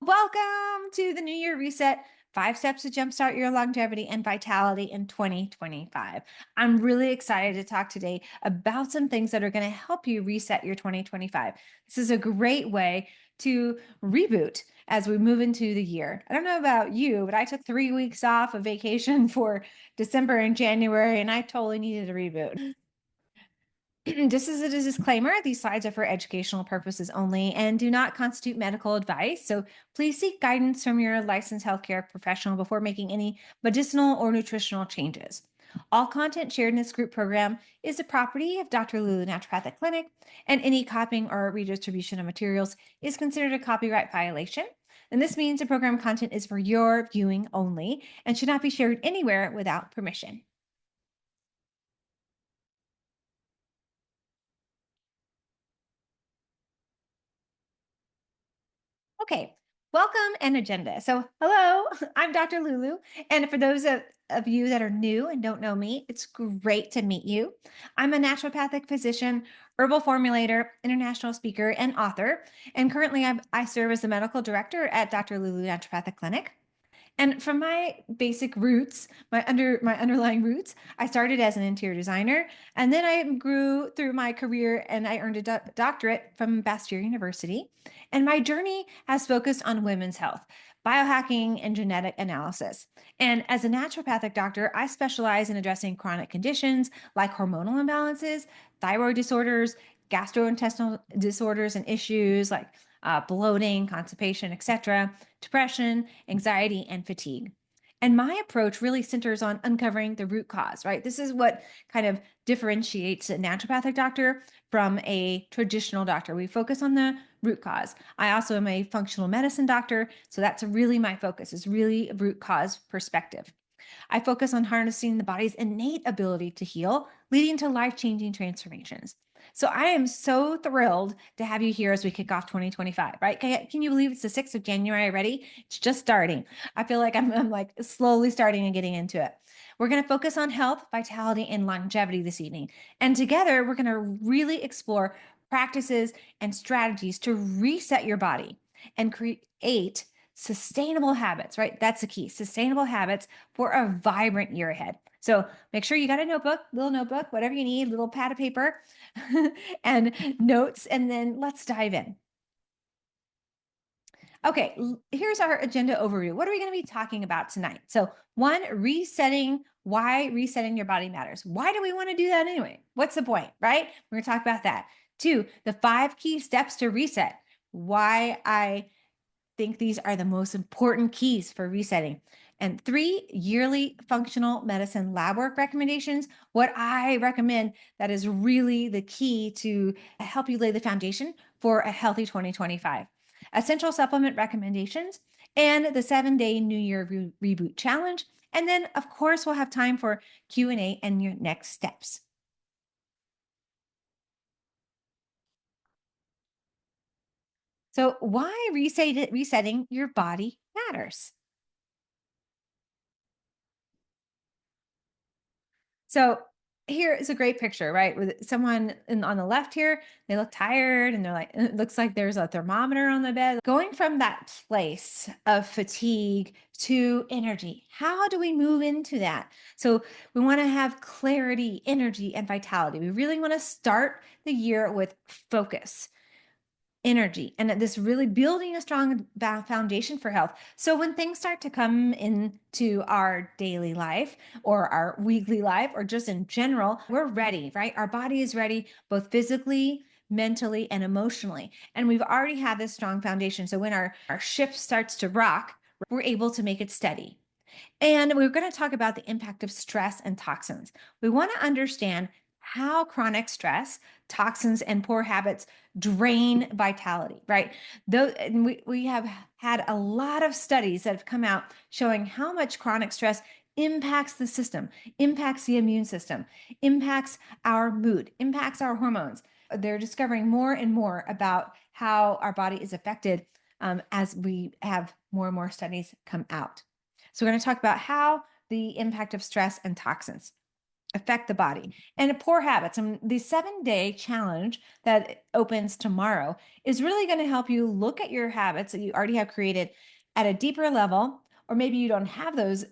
Welcome to the New Year Reset. 5 steps to jumpstart your longevity and vitality in 2025. I'm really excited to talk today about some things that are going to help you reset your 2025. This is a great way to reboot as we move into the year. I don't know about you, but I took 3 weeks off of vacation for December and January, and I totally needed a reboot. This is a disclaimer. These slides are for educational purposes only and do not constitute medical advice. So please seek guidance from your licensed healthcare professional before making any medicinal or nutritional changes. All content shared in this group program is the property of Dr. Lulu Naturopathic Clinic, and any copying or redistribution of materials is considered a copyright violation. And this means the program content is for your viewing only and should not be shared anywhere without permission. Okay, welcome and agenda. So, hello, I'm Dr. Lulu. And for those of you that are new and don't know me, it's great to meet you. I'm a naturopathic physician, herbal formulator, international speaker, and author. And currently, I serve as the medical director at Dr. Lulu Naturopathic Clinic. And from my basic roots, my underlying roots, I started as an interior designer, and then I grew through my career and I earned a doctorate from Bastyr University. And my journey has focused on women's health, biohacking, and genetic analysis. And as a naturopathic doctor, I specialize in addressing chronic conditions like hormonal imbalances, thyroid disorders, gastrointestinal disorders, and issues like bloating, constipation, etc., depression, anxiety, and fatigue. And my approach really centers on uncovering the root cause, right? This is what kind of differentiates a naturopathic doctor from a traditional doctor. We focus on the root cause. I also am a functional medicine doctor, so that's really my focus, is really a root cause perspective. I focus on harnessing the body's innate ability to heal, leading to life-changing transformations. So I am so thrilled to have you here as we kick off 2025, right? Can you believe it's the 6th of January already? It's just starting. I feel like I'm like slowly starting and getting into it. We're going to focus on health, vitality, and longevity this evening. And together, we're going to really explore practices and strategies to reset your body and create sustainable habits, right? That's the key, sustainable habits for a vibrant year ahead. So make sure you got a notebook, little notebook, whatever you need, little pad of paper and notes, and then let's dive in. Okay, here's our agenda overview. What are we going to be talking about tonight? So, one, resetting, why resetting your body matters. Why do we want to do that anyway? What's the point, right? We're going to talk about that. Two, the 5 key steps to reset. Why I think these are the most important keys for resetting. And 3, yearly functional medicine lab work recommendations. What I recommend that is really the key to help you lay the foundation for a healthy 2025. Essential supplement recommendations and the 7-day New Year reboot challenge. And then, of course, we'll have time for Q&A and your next steps. So, why resetting your body matters? So here is a great picture, right? With someone on the left here, they look tired and they're like, it looks like there's a thermometer on the bed. Going from that place of fatigue to energy, how do we move into that? So we want to have clarity, energy, and vitality. We really want to start the year with focus, energy, and this really building a strong foundation for health. So when things start to come into our daily life or our weekly life or just in general, we're ready, right? Our body is ready both physically, mentally, and emotionally. And we've already had this strong foundation. So when our ship starts to rock, we're able to make it steady. And we're going to talk about the impact of stress and toxins. We want to understand how chronic stress, toxins, and poor habits drain vitality, right? And we have had a lot of studies that have come out showing how much chronic stress impacts the system, impacts the immune system, impacts our mood, impacts our hormones. They're discovering more and more about how our body is affected as we have more and more studies come out. So we're going to talk about how the impact of stress and toxins. affect the body. And poor habits, and the 7-day challenge that opens tomorrow is really going to help you look at your habits that you already have created at a deeper level, or maybe you don't have those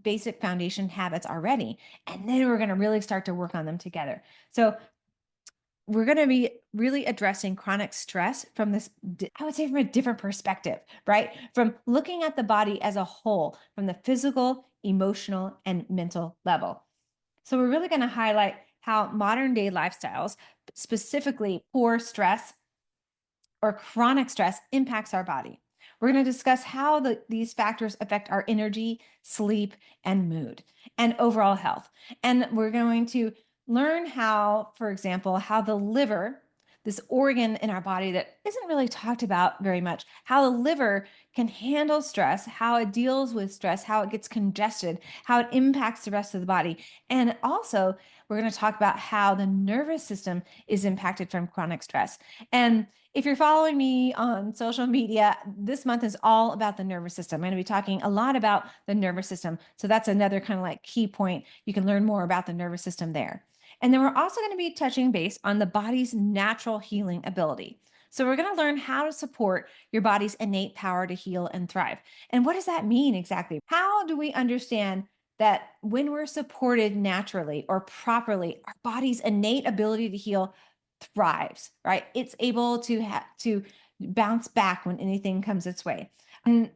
basic foundation habits already. And then we're going to really start to work on them together. So we're going to be really addressing chronic stress from this, I would say, from a different perspective, right? From looking at the body as a whole, from the physical, emotional, and mental level. So we're really going to highlight how modern day lifestyles, specifically poor stress or chronic stress, impacts our body. We're going to discuss how these factors affect our energy, sleep, and mood, and overall health. And we're going to learn how, for example, how the liver, this organ in our body that isn't really talked about very much, how the liver can handle stress, how it deals with stress, how it gets congested, how it impacts the rest of the body. And also, we're going to talk about how the nervous system is impacted from chronic stress. And if you're following me on social media, this month is all about the nervous system. I'm going to be talking a lot about the nervous system. So that's another kind of like key point. You can learn more about the nervous system there. And then we're also going to be touching base on the body's natural healing ability. So we're going to learn how to support your body's innate power to heal and thrive. And what does that mean exactly? How do we understand that when we're supported naturally or properly, our body's innate ability to heal thrives, right? It's able to bounce back when anything comes its way. And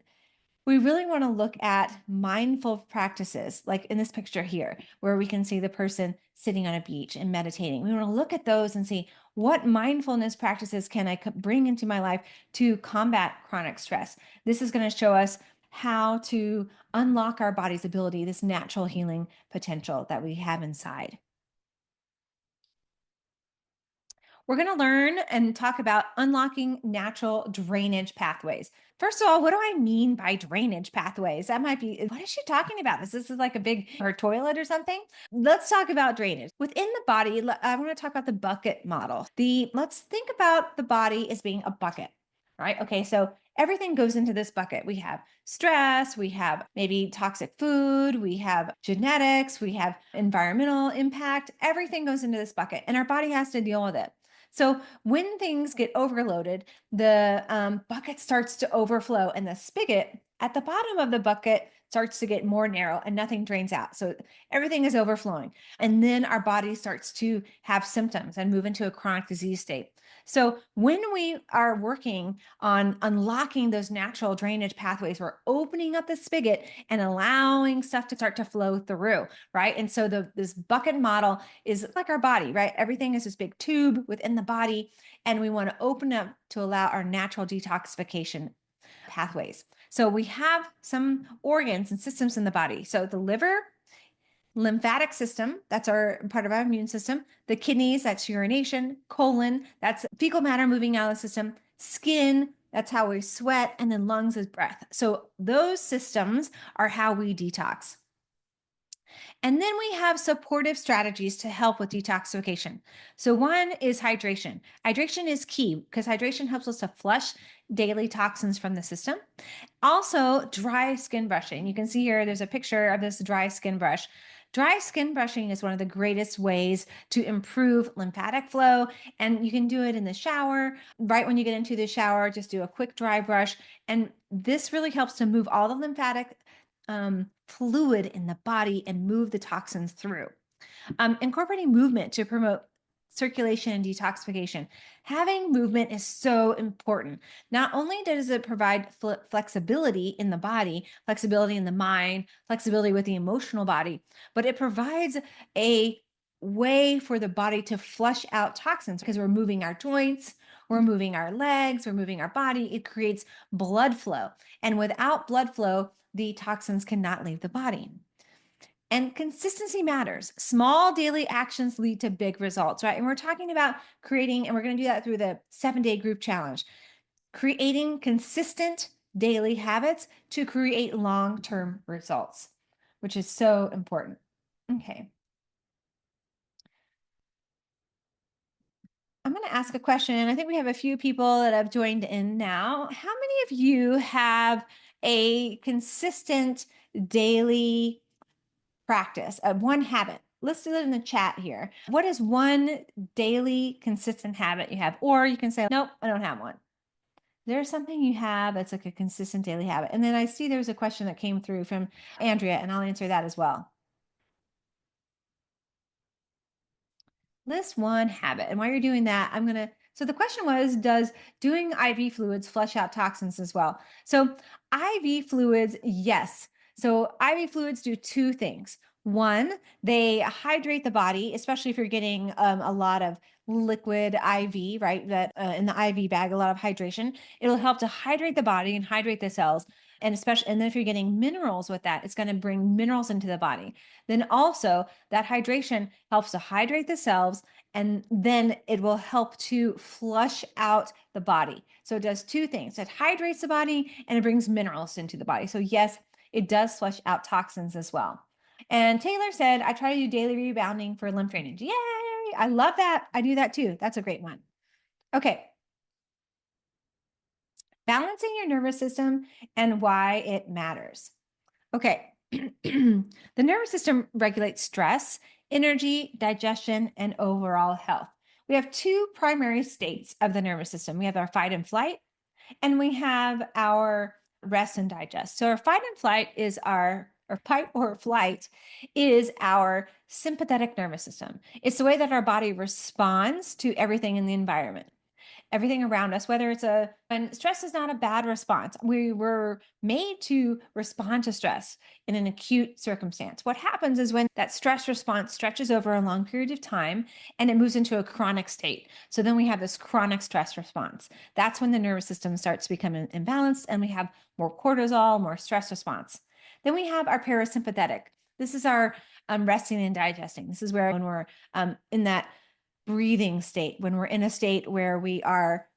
we really want to look at mindful practices, like in this picture here, where we can see the person sitting on a beach and meditating. We want to look at those and see what mindfulness practices can I bring into my life to combat chronic stress. This is going to show us how to unlock our body's ability, this natural healing potential that we have inside. We're going to learn and talk about unlocking natural drainage pathways. First of all, what do I mean by drainage pathways? That might be, what is she talking about? This is like a big her toilet or something. Let's talk about drainage. Within the body, I want to talk about the bucket model. Let's think about the body as being a bucket, right? Okay, so everything goes into this bucket. We have stress, we have maybe toxic food, we have genetics, we have environmental impact. Everything goes into this bucket, and our body has to deal with it. So when things get overloaded, the bucket starts to overflow, and the spigot at the bottom of the bucket starts to get more narrow and nothing drains out. So everything is overflowing. And then our body starts to have symptoms and move into a chronic disease state. So when we are working on unlocking those natural drainage pathways, we're opening up the spigot and allowing stuff to start to flow through, right? And so this bucket model is like our body, right? Everything is this big tube within the body, and we want to open up to allow our natural detoxification pathways. So we have some organs and systems in the body. So the liver, lymphatic system, that's our part of our immune system. The kidneys, that's urination. Colon, that's fecal matter moving out of the system. Skin, that's how we sweat. And then lungs is breath. So those systems are how we detox. And then we have supportive strategies to help with detoxification. So one is hydration. Hydration is key because hydration helps us to flush daily toxins from the system. Also, dry skin brushing. You can see here, there's a picture of this dry skin brush. Dry skin brushing is one of the greatest ways to improve lymphatic flow, and you can do it in the shower. Right when you get into the shower, just do a quick dry brush. And this really helps to move all the lymphatic fluid in the body and move the toxins through. Incorporating movement to promote circulation and detoxification. Having movement is so important. Not only does it provide flexibility in the body, flexibility in the mind, flexibility with the emotional body, but it provides a way for the body to flush out toxins because we're moving our joints, we're moving our legs, we're moving our body. It creates blood flow. And without blood flow, the toxins cannot leave the body. And consistency matters. Small daily actions lead to big results, right? And we're talking about creating, and we're going to do that through the 7-day group challenge, creating consistent daily habits to create long-term results, which is so important. Okay. I'm going to ask a question. I think we have a few people that have joined in now. How many of you have a consistent daily practice of one habit, let's do it in the chat here. What is one daily consistent habit you have? Or you can say, nope, I don't have one. There's something you have that's like a consistent daily habit. And then I see there's a question that came through from Andrea, and I'll answer that as well. List one habit. And while you're doing that, so the question was, does doing IV fluids flush out toxins as well? So IV fluids, yes. So IV fluids do two things. One, they hydrate the body, especially if you're getting a lot of liquid IV, right? That in the IV bag, a lot of hydration. It'll help to hydrate the body and hydrate the cells. And then if you're getting minerals with that, it's going to bring minerals into the body. Then also that hydration helps to hydrate the cells, and then it will help to flush out the body. So it does two things. It hydrates the body and it brings minerals into the body. So yes, it does flush out toxins as well. And Taylor said, I try to do daily rebounding for lymph drainage. Yay! I love that. I do that too. That's a great one. Okay. Balancing your nervous system and why it matters. Okay. The nervous system regulates stress, energy, digestion, and overall health. We have two primary states of the nervous system. We have our fight and flight, and we have our rest and digest. So our fight and flight is or fight or flight is our sympathetic nervous system. It's the way that our body responds to everything in the environment, everything around us, whether and stress is not a bad response. We were made to respond to stress in an acute circumstance. What happens is when that stress response stretches over a long period of time and it moves into a chronic state. So then we have this chronic stress response. That's when the nervous system starts to become imbalanced and we have more cortisol, more stress response. Then we have our parasympathetic. This is our resting and digesting. This is where when we're in that breathing state, when we're in a state where we are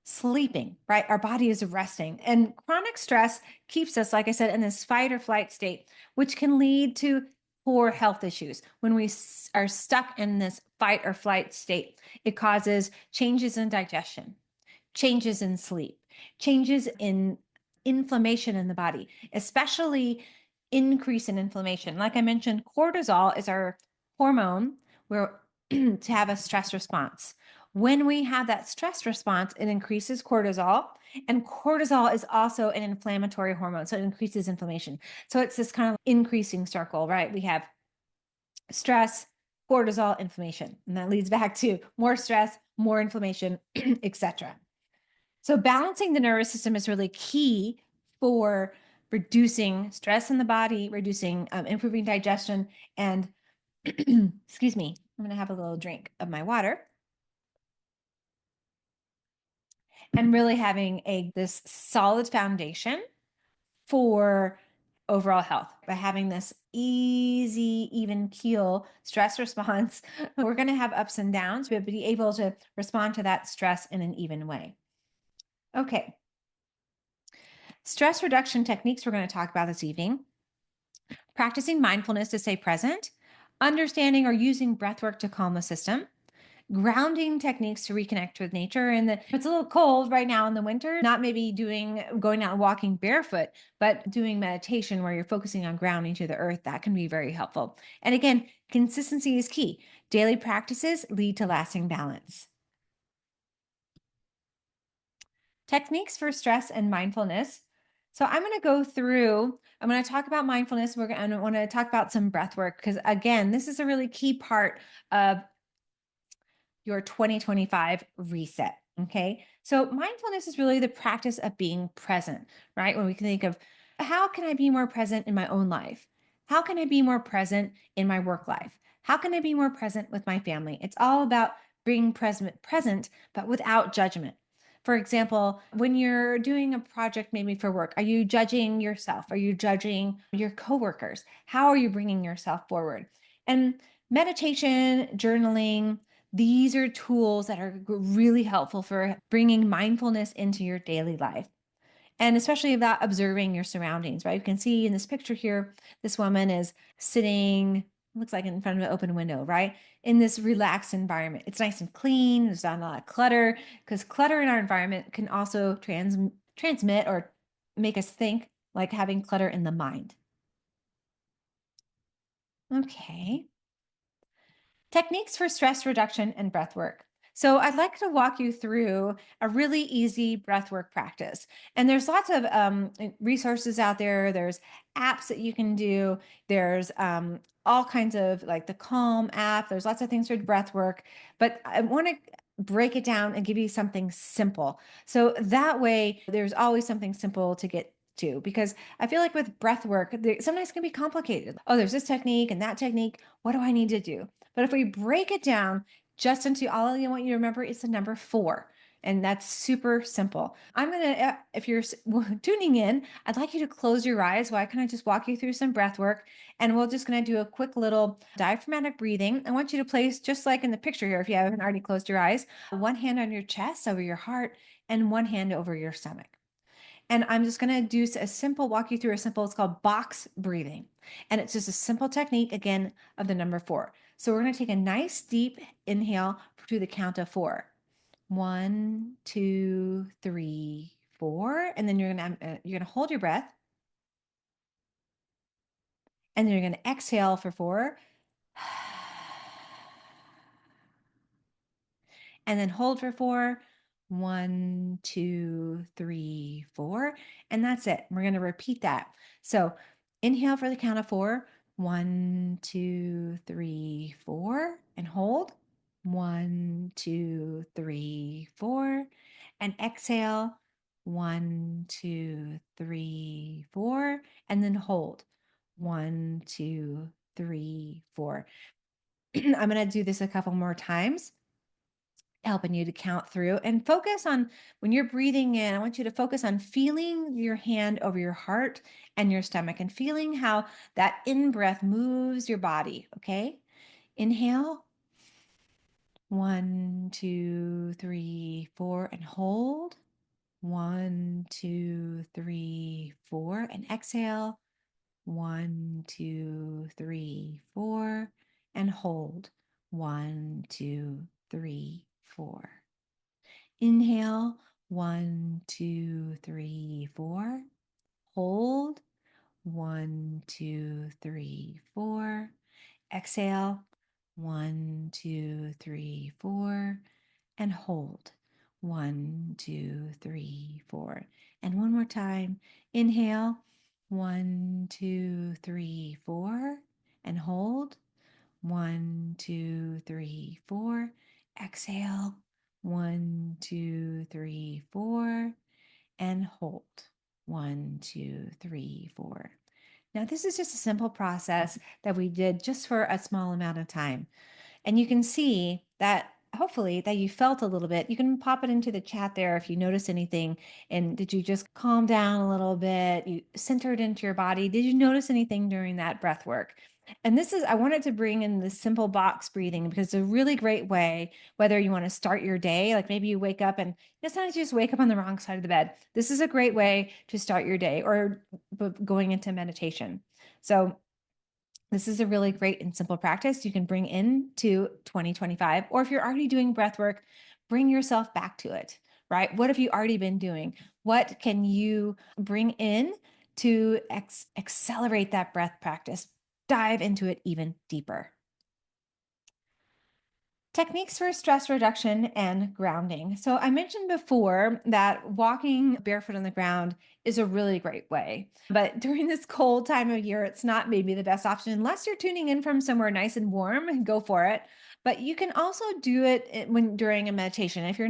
sleeping, right? Our body is resting. And chronic stress keeps us, like I said, in this fight or flight state, which can lead to poor health issues. When we are stuck in this fight or flight state, it causes changes in digestion, changes in sleep, changes in inflammation in the body, especially increase in inflammation. Like I mentioned, cortisol is our hormone where to have a stress response. When we have that stress response, it increases cortisol, and cortisol is also an inflammatory hormone, so it increases inflammation. So it's this kind of increasing circle, right? We have stress, cortisol, inflammation, and that leads back to more stress, more inflammation, etc. So balancing the nervous system is really key for reducing stress in the body, reducing, improving digestion, and excuse me, I'm going to have a little drink of my water. And really having this solid foundation for overall health. By having this easy, even keel stress response, we're going to have ups and downs, but be able to respond to that stress in an even way. Okay. Stress reduction techniques we're going to talk about this evening. Practicing mindfulness to stay present, understanding or using breathwork to calm the system, grounding techniques to reconnect with nature. And it's a little cold right now in the winter, not maybe going out and walking barefoot, but doing meditation where you're focusing on grounding to the earth. That can be very helpful. And again, consistency is key. Daily practices lead to lasting balance. Techniques for stress and mindfulness. So I'm going to talk about mindfulness. I want to talk about some breath work because again, this is a really key part of your 2025 reset. Okay. So mindfulness is really the practice of being present, right? When we can think of how can I be more present in my own life? How can I be more present in my work life? How can I be more present with my family? It's all about being present, but without judgment. For example, when you're doing a project maybe for work, are you judging yourself? Are you judging your coworkers? How are you bringing yourself forward? And meditation, journaling, these are tools that are really helpful for bringing mindfulness into your daily life. And especially about observing your surroundings, right? You can see in this picture here, this woman is sitting, looks like in front of an open window, right? In this relaxed environment. It's nice and clean. There's not a lot of clutter because clutter in our environment can also transmit or make us think like having clutter in the mind. Okay. Techniques for stress reduction and breath work. So, I'd like to walk you through a really easy breath work practice. And there's lots of resources out there. There's apps that you can do. There's all kinds of like the Calm app. There's lots of things for breath work. But I want to break it down and give you something simple. So that way, there's always something simple to get to because I feel like with breath work, sometimes it can be complicated. Oh, there's this technique and that technique. What do I need to do? But if we break it down just into all I want you to remember is the number four. And that's super simple. I'm going to, if you're tuning in, I'd like you to close your eyes while I kind of just walk you through some breath work. And we're just going to do a quick little diaphragmatic breathing. I want you to place, just like in the picture here, if you haven't already closed your eyes, one hand on your chest over your heart and one hand over your stomach. And I'm just going to do a simple, walk you through a simple, it's called box breathing. And it's just a simple technique, again, of the number four. So we're going to take a nice deep inhale to the count of four. 1, 2, 3, 4. And then you're going to hold your breath. And then you're going to exhale for 4. And then hold for 4. 1, 2, 3, 4. And that's it. We're going to repeat that. So inhale for the count of 4. 1, 2, 3, 4. And hold. 1, 2, 3, 4. And exhale. 1, 2, 3, 4. And then hold. 1, 2, 3, 4. I'm going to do this a couple more times, helping you to count through and focus on when you're breathing in. I want you to focus on feeling your hand over your heart and your stomach and feeling how that in breath moves your body. Okay. Inhale. 1, 2, 3, 4, and hold. 1, 2, 3, 4, and exhale. 1, 2, 3, 4, and hold. 1, 2, 3, 4. Inhale, 1, 2, 3, 4. Hold, 1, 2, 3, 4. Exhale, 1, 2, 3, 4. And hold, 1, 2, 3, 4. And one more time. Inhale, 1, 2, 3, 4. And hold, 1, 2, 3, 4. Exhale. 1, 2, 3, 4. And hold. 1, 2, 3, 4. Now, this is just a simple process that we did just for a small amount of time. And you can see that hopefully that you felt a little bit. You can pop it into the chat there if you notice anything. And did you just calm down a little bit? You centered into your body. Did you notice anything during that breath work? And I wanted to bring in the simple box breathing because it's a really great way, whether you want to start your day, like maybe you wake up and sometimes you just wake up on the wrong side of the bed. This is a great way to start your day or going into meditation. So this is a really great and simple practice you can bring into 2025. Or if you're already doing breath work, bring yourself back to it, right? What have you already been doing? What can you bring in to accelerate that breath practice? Dive into it even deeper. Techniques for stress reduction and grounding. So, I mentioned before that walking barefoot on the ground is a really great way. But during this cold time of year, it's not maybe the best option unless you're tuning in from somewhere nice and warm, go for it. But you can also do it when during a meditation. If you're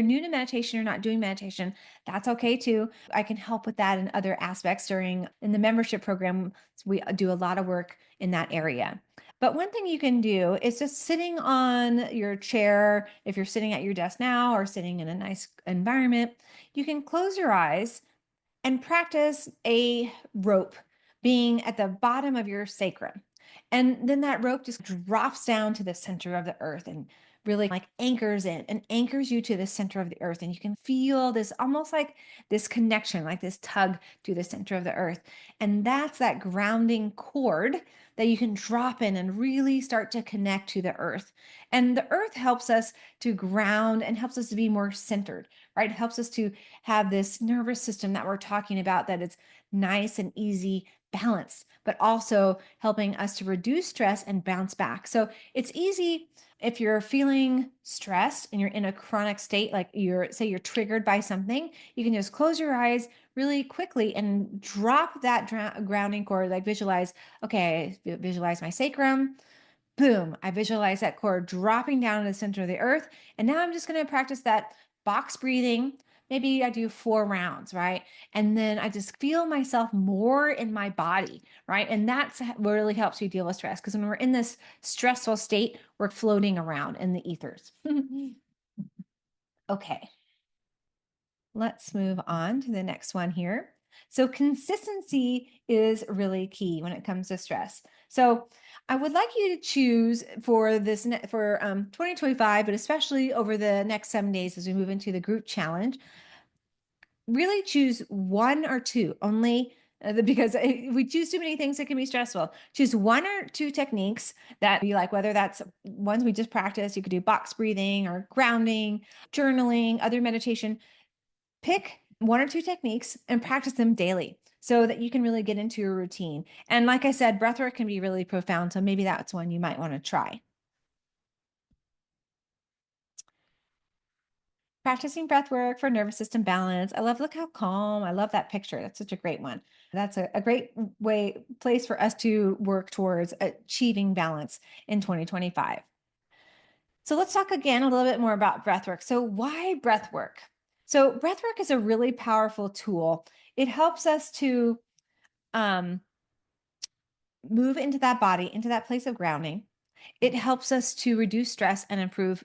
new to meditation or not doing meditation, that's okay too. I can help with that in other aspects in the membership program. We do a lot of work in that area. But one thing you can do is just sitting on your chair, if you're sitting at your desk now or sitting in a nice environment, you can close your eyes and practice a rope being at the bottom of your sacrum. And then that rope just drops down to the center of the earth and really like anchors in and anchors you to the center of the earth. And you can feel this almost like this connection, like this tug to the center of the earth. And that's that grounding cord that you can drop in and really start to connect to the earth. And the earth helps us to ground and helps us to be more centered, right? It helps us to have this nervous system that we're talking about, that nice and easy balance, but also helping us to reduce stress and bounce back. So it's easy if you're feeling stressed and you're in a chronic state, like you're triggered by something, you can just close your eyes really quickly and drop that grounding cord. Like okay, visualize my sacrum. Boom, I visualize that cord dropping down to the center of the earth. And now I'm just going to practice that box breathing. Maybe I do 4 rounds, right? And then I just feel myself more in my body, right? And that's what really helps you deal with stress. Because when we're in this stressful state, we're floating around in the ethers. Okay, let's move on to the next one here. So, consistency is really key when it comes to stress. So, I would like you to choose for for 2025, but especially over the next 7 days as we move into the group challenge, really choose one or two only. Because if we choose too many things, it can be stressful. Choose one or two techniques that you like, whether that's ones we just practiced. You could do box breathing or grounding, journaling, other meditation. Pick one or two techniques and practice them daily so that you can really get into your routine. And like I said, breathwork can be really profound. So maybe that's one you might want to try. Practicing breath work for nervous system balance. Look how calm. I love that picture. That's such a great one. That's a great place for us to work towards achieving balance in 2025. So let's talk again a little bit more about breath work. So why breath work? So breath work is a really powerful tool. It helps us to um, move into that body, into that place of grounding. It helps us to reduce stress and improve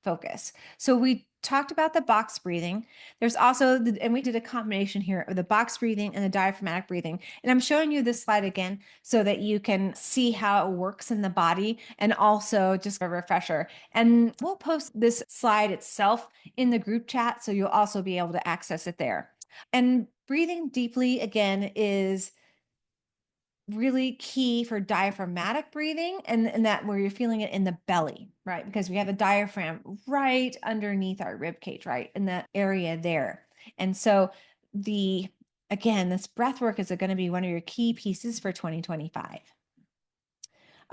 focus. So we talked about the box breathing. There's also, and we did a combination here of the box breathing and the diaphragmatic breathing. And I'm showing you this slide again so that you can see how it works in the body and also just a refresher. And we'll post this slide itself in the group chat, so you'll also be able to access it there. And breathing deeply again is really key for diaphragmatic breathing and that where you're feeling it in the belly, right? Because we have a diaphragm right underneath our rib cage, right? In that area there. And so this breath work is going to be one of your key pieces for 2025.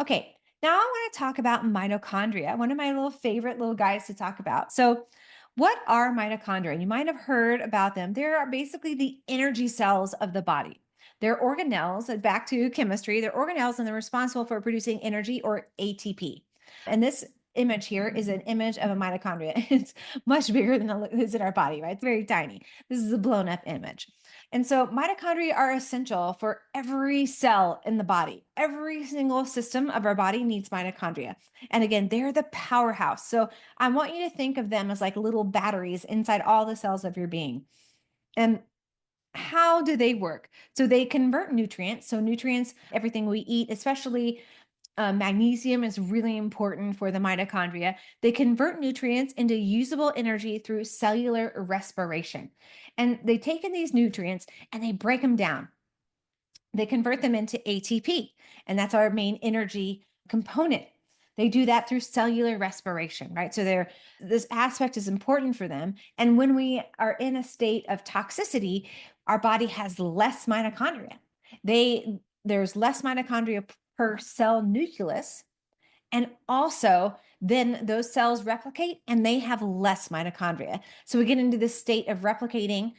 Okay, now I want to talk about mitochondria, one of my little favorite little guys to talk about. So, what are mitochondria? You might have heard about them. They are basically the energy cells of the body. They're organelles, back to chemistry, they're organelles and they're responsible for producing energy or ATP. And this image here is an image of a mitochondria. It's much bigger than it is in our body, right? It's very tiny. This is a blown up image. And so mitochondria are essential for every cell in the body. Every single system of our body needs mitochondria. And again, they're the powerhouse. So I want you to think of them as like little batteries inside all the cells of your being. And how do they work? So they convert nutrients. So nutrients, everything we eat, especially magnesium is really important for the mitochondria. They convert nutrients into usable energy through cellular respiration. And they take in these nutrients and they break them down. They convert them into ATP, and that's our main energy component. They do that through cellular respiration, right? So this aspect is important for them. And when we are in a state of toxicity, our body has less mitochondria. There's less mitochondria per cell nucleus. And also, then those cells replicate and they have less mitochondria. So we get into this state of replicating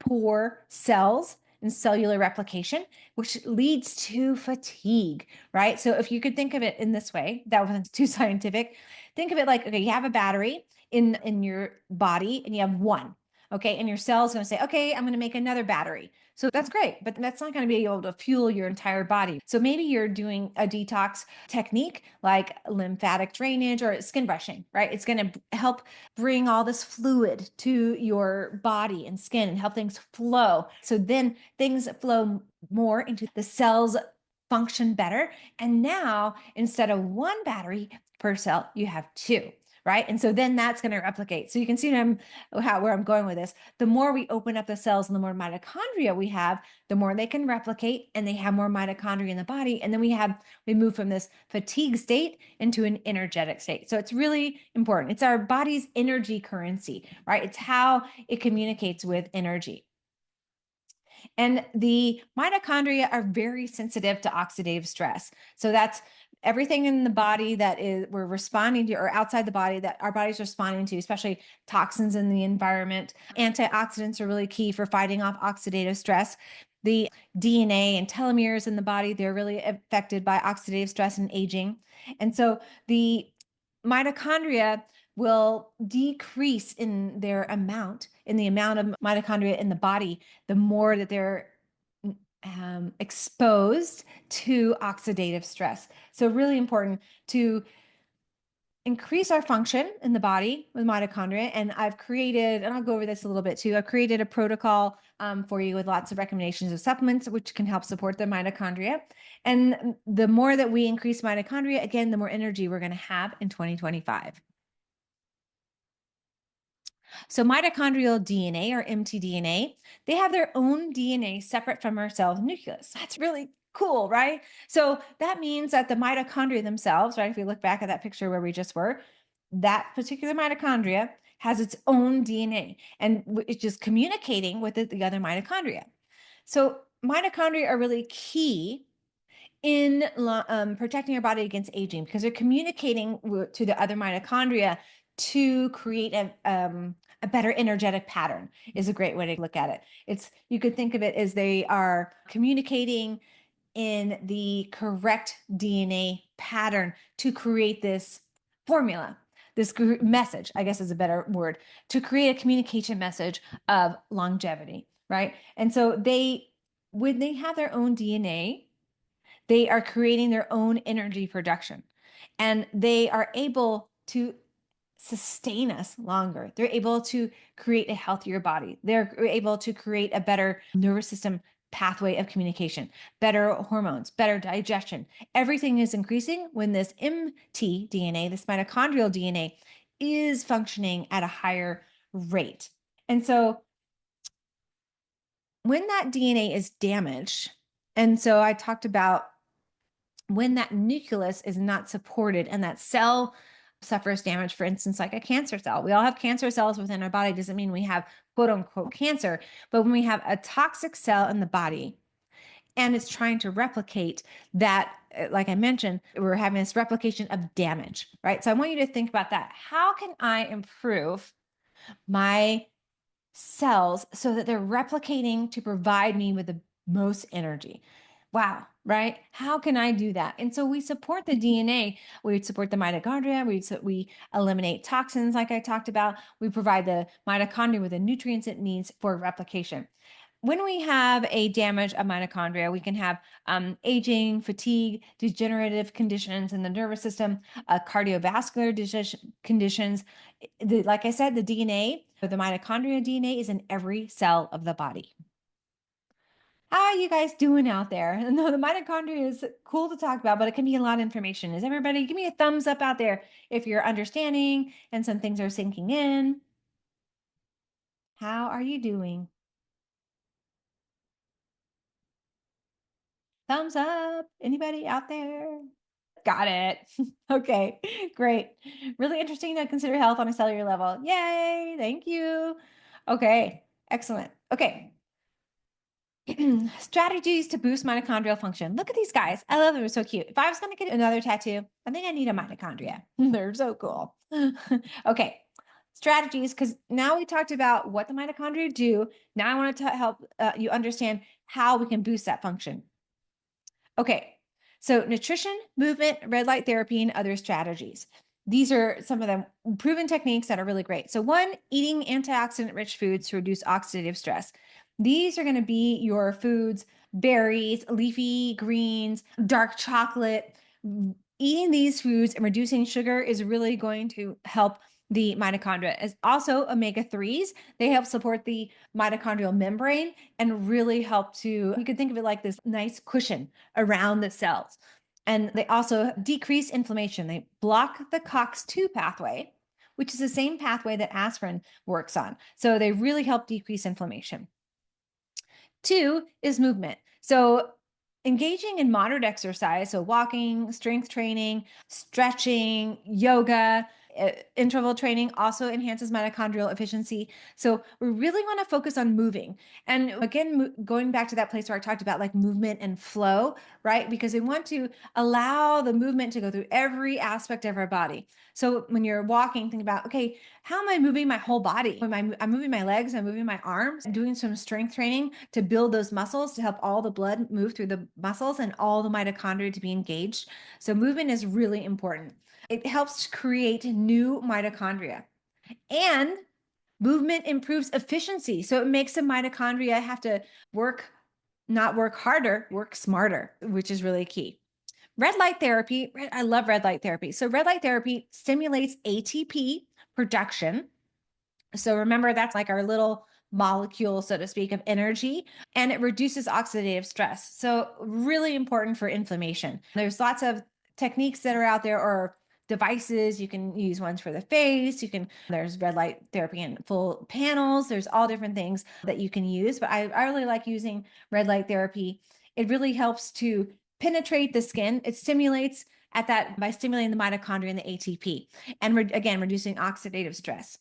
poor cells and cellular replication, which leads to fatigue, right? So if you could think of it in this way, that wasn't too scientific. Think of it like, okay, you have a battery in your body and you have one. Okay, and your cell is going to say, okay, I'm going to make another battery. So that's great, but that's not going to be able to fuel your entire body. So maybe you're doing a detox technique like lymphatic drainage or skin brushing, right? It's going to help bring all this fluid to your body and skin and help things flow. So then things flow more into the cells, function better. And now instead of one battery per cell, you have two. Right. And so then that's going to replicate. So you can see where I'm going with this. The more we open up the cells and the more mitochondria we have, the more they can replicate and they have more mitochondria in the body. And then we move from this fatigue state into an energetic state. So it's really important. It's our body's energy currency, right? It's how it communicates with energy. And the mitochondria are very sensitive to oxidative stress. So that's everything in the body that is we're responding to, or outside the body that our body's responding to, especially toxins in the environment. Antioxidants are really key for fighting off oxidative stress. The DNA and telomeres in the body, they're really affected by oxidative stress and aging. And so the mitochondria will decrease in their amount, in the amount of mitochondria in the body, the more that they're exposed to oxidative stress. So, really important to increase our function in the body with mitochondria. And I've created, and I'll go over this a little bit too, I've created a protocol for you with lots of recommendations of supplements, which can help support the mitochondria. And the more that we increase mitochondria, again, the more energy we're going to have in 2025. So mitochondrial DNA, or mtDNA, they have their own DNA separate from our cell nucleus. That's really cool, right? So that means that the mitochondria themselves, right? If we look back at that picture where we just were, that particular mitochondria has its own DNA and it's just communicating with the other mitochondria. So mitochondria are really key in protecting our body against aging because they're communicating to the other mitochondria to create a better energetic pattern is a great way to look at it. You could think of it as they are communicating in the correct DNA pattern to create this formula, this message, I guess is a better word, to create a communication message of longevity, right? And so when they have their own DNA, they are creating their own energy production and they are able to sustain us longer. They're able to create a healthier body. They're able to create a better nervous system pathway of communication, better hormones, better digestion. Everything is increasing when this mtDNA, this mitochondrial DNA, is functioning at a higher rate. And so when that DNA is damaged, and so I talked about when that nucleus is not supported and that cell suffers damage, for instance, like a cancer cell. We all have cancer cells within our body. Doesn't mean we have quote unquote cancer, but when we have a toxic cell in the body and it's trying to replicate that, like I mentioned, we're having this replication of damage, right? So I want you to think about that. How can I improve my cells so that they're replicating to provide me with the most energy? Wow, right? How can I do that? And so we support the DNA. We support the mitochondria. We eliminate toxins, like I talked about. We provide the mitochondria with the nutrients it needs for replication. When we have a damage of mitochondria, we can have aging, fatigue, degenerative conditions in the nervous system, cardiovascular conditions. Like I said, the DNA, the mitochondria DNA, is in every cell of the body. How are you guys doing out there? No, the mitochondria is cool to talk about, but it can be a lot of information. Is everybody, give me a thumbs up out there if you're understanding and some things are sinking in. How are you doing? Thumbs up. Anybody out there? Got it. Okay, great. Really interesting to consider health on a cellular level. Yay, thank you. Okay, excellent. Okay. Strategies to boost mitochondrial function. Look at these guys. I love them. They're so cute. If I was going to get another tattoo, I think I need a mitochondria. They're so cool. Okay. Strategies, because now we talked about what the mitochondria do. Now I want to help you understand how we can boost that function. Okay, so nutrition, movement, red light therapy, and other strategies. These are some of the proven techniques that are really great. So, one, eating antioxidant rich foods to reduce oxidative stress. These are going to be your foods, berries, leafy greens, dark chocolate. Eating these foods and reducing sugar is really going to help the mitochondria. As also omega-3s, they help support the mitochondrial membrane and really help to, you could think of it like this nice cushion around the cells. And they also decrease inflammation. They block the COX-2 pathway, which is the same pathway that aspirin works on. So they really help decrease inflammation. Two is movement. So engaging in moderate exercise, so walking, strength training, stretching, yoga, Interval training also enhances mitochondrial efficiency. So we really want to focus on moving. And again, going back to that place where I talked about like movement and flow, right? Because we want to allow the movement to go through every aspect of our body. So when you're walking, think about, okay, how am I moving my whole body? I'm moving my legs, I'm moving my arms, doing some strength training to build those muscles to help all the blood move through the muscles and all the mitochondria to be engaged. So movement is really important. It helps create new mitochondria. And movement improves efficiency. So it makes the mitochondria have to work, not work harder, work smarter, which is really key. Red light therapy, I love red light therapy. So red light therapy stimulates ATP production. So remember, that's like our little molecule, so to speak, of energy, and it reduces oxidative stress. So really important for inflammation. There's lots of techniques that are out there or devices. You can use ones for the face. There's red light therapy in full panels. There's all different things that you can use, but I really like using red light therapy. It really helps to penetrate the skin. It stimulates at that by stimulating the mitochondria and the ATP, and again, reducing oxidative stress.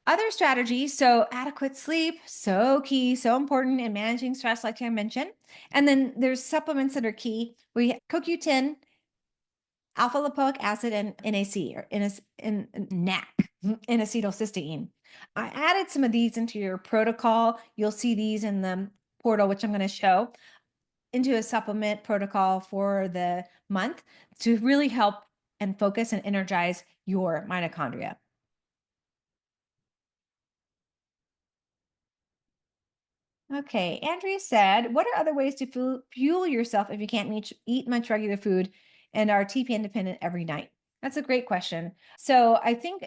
Other strategies, so adequate sleep, so key, so important in managing stress, like I mentioned. And then there's supplements that are key. We have CoQ10, alpha lipoic acid, and NAC, or NAC, N-acetylcysteine. I added some of these into your protocol. You'll see these in the portal, which I'm going to show, into a supplement protocol for the month to really help and focus and energize your mitochondria. Okay, Andrea said, what are other ways to fuel yourself if you can't eat much regular food and are TP independent every night? That's a great question. So I think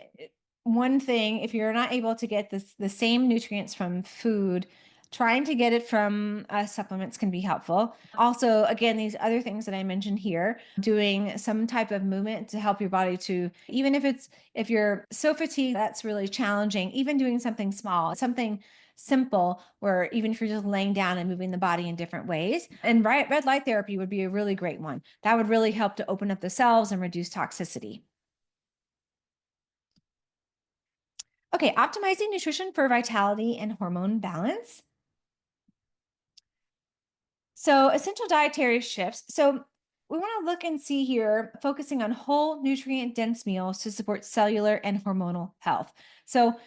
one thing, if you're not able to get the same nutrients from food, trying to get it from supplements can be helpful. Also, again, these other things that I mentioned here, doing some type of movement to help your body to, even if you're so fatigued, that's really challenging, even doing something small, something simple, where even if you're just laying down and moving the body in different ways. And red light therapy would be a really great one. That would really help to open up the cells and reduce toxicity. Okay, optimizing nutrition for vitality and hormone balance. So, essential dietary shifts. So, we want to look and see here, focusing on whole nutrient dense meals to support cellular and hormonal health. So,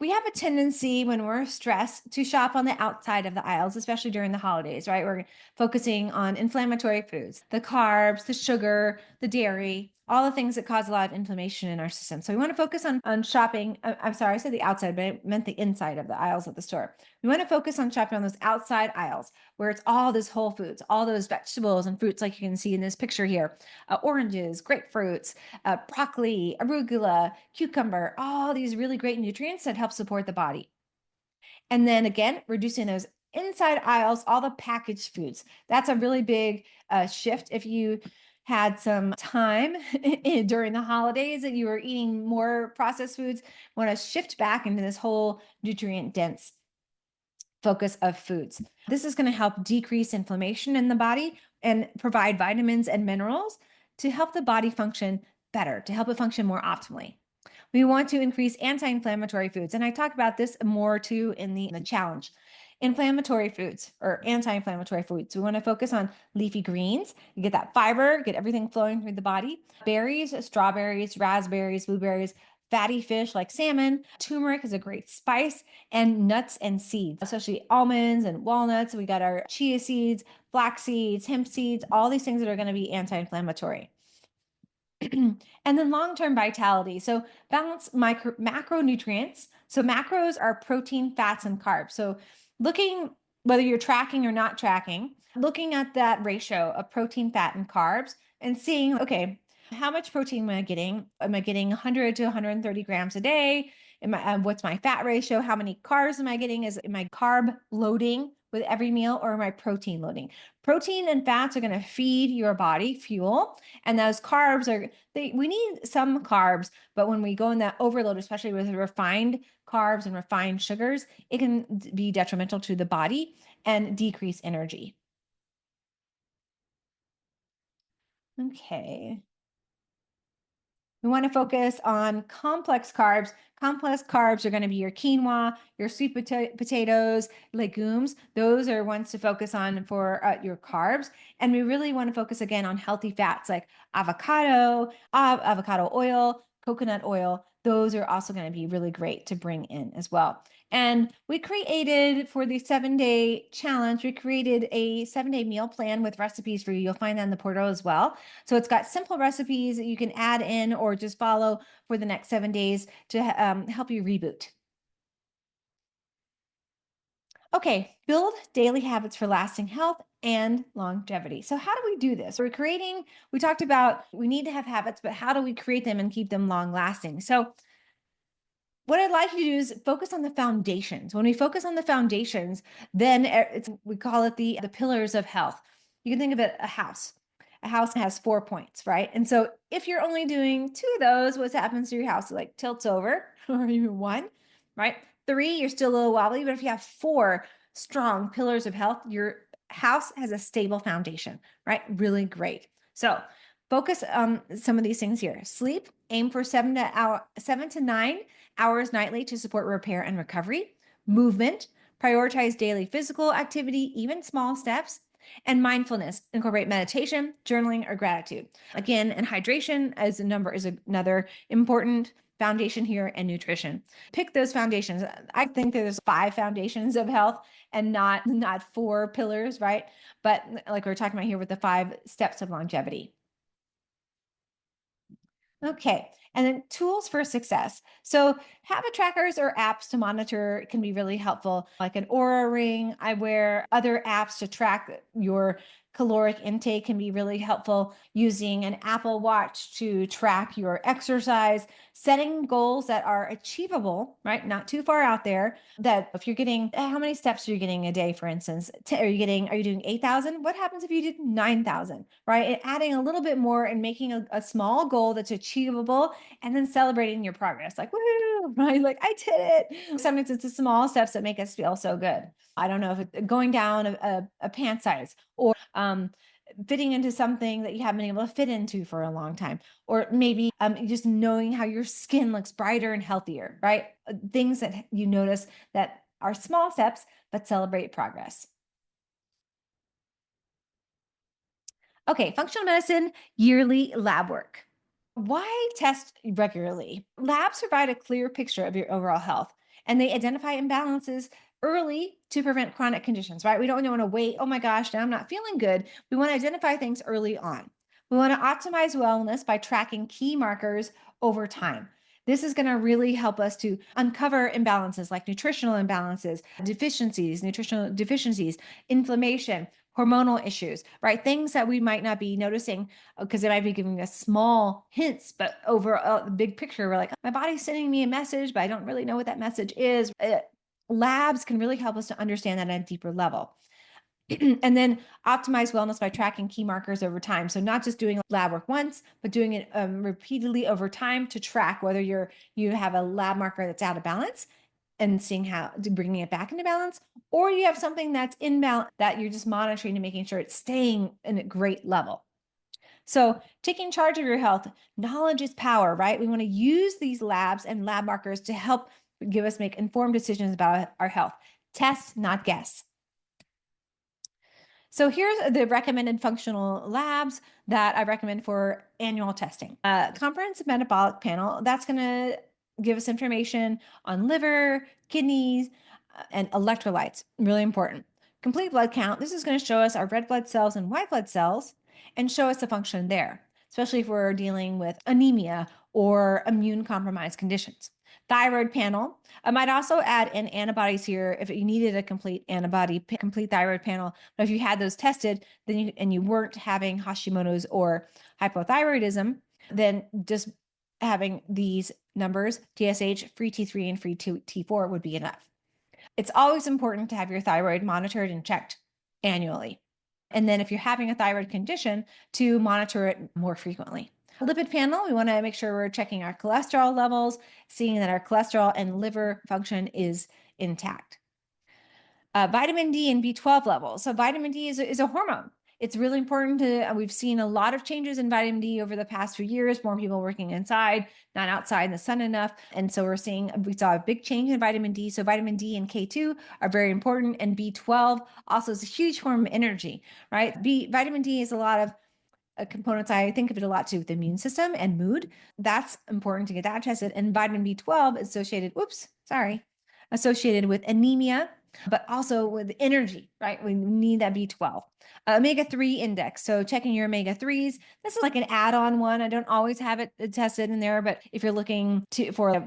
we have a tendency when we're stressed to shop on the outside of the aisles, especially during the holidays, right? We're focusing on inflammatory foods, the carbs, the sugar, the dairy, all the things that cause a lot of inflammation in our system. So we want to focus on shopping. I'm sorry, I said the outside, but I meant the inside of the aisles of the store. We want to focus on shopping on those outside aisles where it's all this whole foods, all those vegetables and fruits, like you can see in this picture here, oranges, grapefruits, broccoli, arugula, cucumber, all these really great nutrients that help support the body. And then again, reducing those inside aisles, all the packaged foods. That's a really big shift. If you had some time during the holidays and you were eating more processed foods, want to shift back into this whole nutrient dense focus of foods. This is going to help decrease inflammation in the body and provide vitamins and minerals to help the body function better, to help it function more optimally. We want to increase anti-inflammatory foods. And I talk about this more too in the challenge. Inflammatory foods or anti-inflammatory foods. We want to focus on leafy greens. You get that fiber, get everything flowing through the body. Berries, strawberries, raspberries, blueberries, fatty fish like salmon. Turmeric is a great spice, and nuts and seeds, especially almonds and walnuts. We got our chia seeds, flax seeds, hemp seeds, all these things that are going to be anti-inflammatory. And then long-term vitality. So balance macronutrients. So macros are protein, fats, and carbs. So looking, whether you're tracking or not tracking, looking at that ratio of protein, fat, and carbs and seeing, okay, how much protein am I getting? Am I getting 100 to 130 grams a day? What's my fat ratio? How many carbs am I getting? Am I carb loading with every meal, or am I protein loading? Protein and fats are going to feed your body fuel, and those carbs we need some carbs, but when we go in that overload, especially with refined carbs and refined sugars, it can be detrimental to the body and decrease energy. Okay. We want to focus on complex carbs. Complex carbs are going to be your quinoa, your sweet potatoes, legumes. Those are ones to focus on for your carbs. And we really want to focus again on healthy fats like avocado oil, coconut oil. Those are also going to be really great to bring in as well. And we created for the 7-day challenge, we created a 7-day meal plan with recipes for you. You'll find that in the portal as well. So it's got simple recipes that you can add in or just follow for the next 7 days to help you reboot. Okay, build daily habits for lasting health and longevity. So, how do we do this? We talked about we need to have habits, but how do we create them and keep them long lasting? So, what I'd like you to do is focus on the foundations. When we focus on the foundations, then we call it the pillars of health. You can think of it a house. A house has 4 points, right? And so if you're only doing two of those, what happens to your house? It like tilts over, or even one, right? Three, you're still a little wobbly, but if you have four strong pillars of health, your house has a stable foundation, right? Really great. So focus on some of these things here. Sleep, aim for 7 to 9 hours nightly to support repair and recovery. Movement, prioritize daily physical activity, even small steps. And mindfulness, incorporate meditation, journaling, or gratitude. Again, and hydration as a number is another important foundation here, and nutrition. Pick those foundations. I think there's 5 foundations of health and not 4 pillars, right? But like we're talking about here with the 5 steps of longevity. Okay. And then tools for success. So habit trackers or apps to monitor can be really helpful, like an Aura ring. I wear other apps to track your caloric intake can be really helpful. Using an Apple Watch to track your exercise, setting goals that are achievable, right? Not too far out there. That if you're getting, how many steps are you getting a day, for instance? Are you doing 8,000? What happens if you did 9,000, right? And adding a little bit more and making a small goal that's achievable and then celebrating your progress. Like, woo, right? Like, I did it. Sometimes it's the small steps that make us feel so good. I don't know if it's going down a pant size or fitting into something that you haven't been able to fit into for a long time, or maybe just knowing how your skin looks brighter and healthier, right? Things that you notice that are small steps, but celebrate progress. Okay, functional medicine, yearly lab work. Why test regularly? Labs provide a clear picture of your overall health and they identify imbalances early to prevent chronic conditions, right? We don't want to wait, oh my gosh, now I'm not feeling good. We want to identify things early on. We want to optimize wellness by tracking key markers over time. This is going to really help us to uncover imbalances like nutritional deficiencies, inflammation, hormonal issues, right? Things that we might not be noticing because it might be giving us small hints, but over the big picture, we're like, my body's sending me a message, but I don't really know what that message is. Labs can really help us to understand that at a deeper level. And then optimize wellness by tracking key markers over time. So not just doing lab work once, but doing it repeatedly over time to track whether you have a lab marker that's out of balance and seeing how bringing it back into balance, or you have something that's in balance that you're just monitoring and making sure it's staying in a great level. So, taking charge of your health, knowledge is power, right? We want to use these labs and lab markers to help give us make informed decisions about our health. Test, not guess. So here's the recommended functional labs that I recommend for annual testing. Comprehensive metabolic panel, that's going to give us information on liver, kidneys, and electrolytes. Really important. Complete blood count. This is going to show us our red blood cells and white blood cells and show us the function there, especially if we're dealing with anemia or immune compromised conditions. Thyroid panel. I might also add in antibodies here if you needed a complete thyroid panel. But if you had those tested, and you weren't having Hashimoto's or hypothyroidism, then just having these numbers, TSH, free T3, and free T4 would be enough. It's always important to have your thyroid monitored and checked annually. And then if you're having a thyroid condition, to monitor it more frequently. Lipid panel, we want to make sure we're checking our cholesterol levels, seeing that our cholesterol and liver function is intact. Vitamin D and B12 levels. So vitamin D is a hormone. It's really important to, we've seen a lot of changes in vitamin D over the past few years, more people working inside, not outside in the sun enough. And so we saw a big change in vitamin D. So vitamin D and K2 are very important. And B12 also is a huge form of energy, right? Vitamin D is a lot of components. I think of it a lot too with the immune system and mood. That's important to get that tested. And vitamin B12 associated with anemia, but also with energy, right? We need that B12. Omega-3 index. So checking your omega-3s. This is like an add-on one. I don't always have it tested in there, but if you're looking